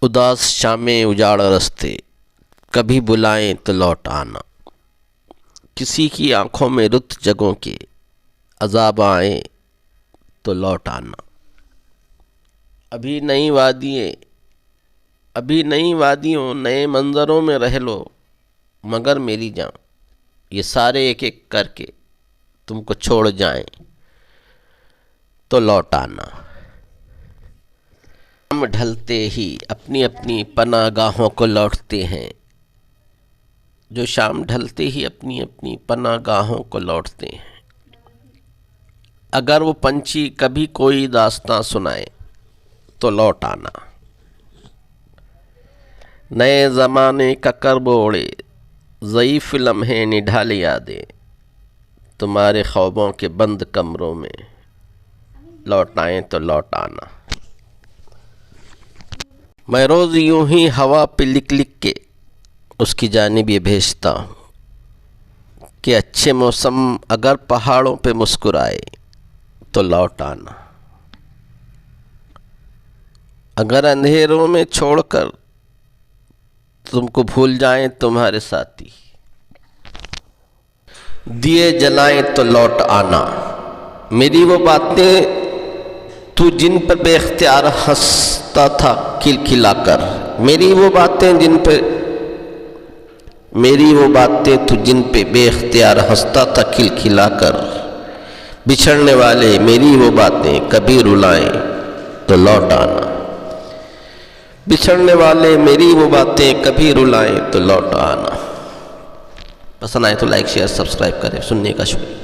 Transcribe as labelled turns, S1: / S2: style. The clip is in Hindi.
S1: उदास शामें उजाड़ रस्ते, कभी बुलाएं तो लौट आना। किसी की आँखों में रुत जगों के अज़ाब आए तो लौट आना। अभी नई वादियों नए मंज़रों में रह लो, मगर मेरी जान ये सारे एक एक करके तुमको छोड़ जाएं तो लौट आना। शाम ढलते ही अपनी अपनी पनागाहों को लौटते हैं, जो शाम ढलते ही अपनी अपनी पनागाहों को लौटते हैं। अगर वो पंछी कभी कोई दास्तां सुनाए तो लौट आना। नए ज़माने का कर्ब ओढ़े ज़ईफ़ लम्हे निढाल यादें, तुम्हारे ख्वाबों के बंद कमरों में लौट आए तो लौट आना। मैं रोज़ यूं ही हवा पे लिख लिख के उसकी जानिब ये भेजता हूँ कि अच्छे मौसम अगर पहाड़ों पे मुस्कुराए तो लौट आना। अगर अंधेरों में छोड़कर तुमको भूल जाएं तुम्हारे साथी, दिए जलाएं तो लौट आना। मेरी वो बातें तू जिन पर बेख्तियार हंसता था खिलखिलाकर, मेरी वो बातें तू जिन पे बेख्तियार हंसता था खिलखिलाकर, बिछड़ने वाले मेरी वो बातें कभी रुलाएं तो लौट आना। बिछड़ने वाले मेरी वो बातें कभी रुलाएं तो लौट आना। पसंद आए तो लाइक शेयर सब्सक्राइब करें। सुनने का शुक्रिया।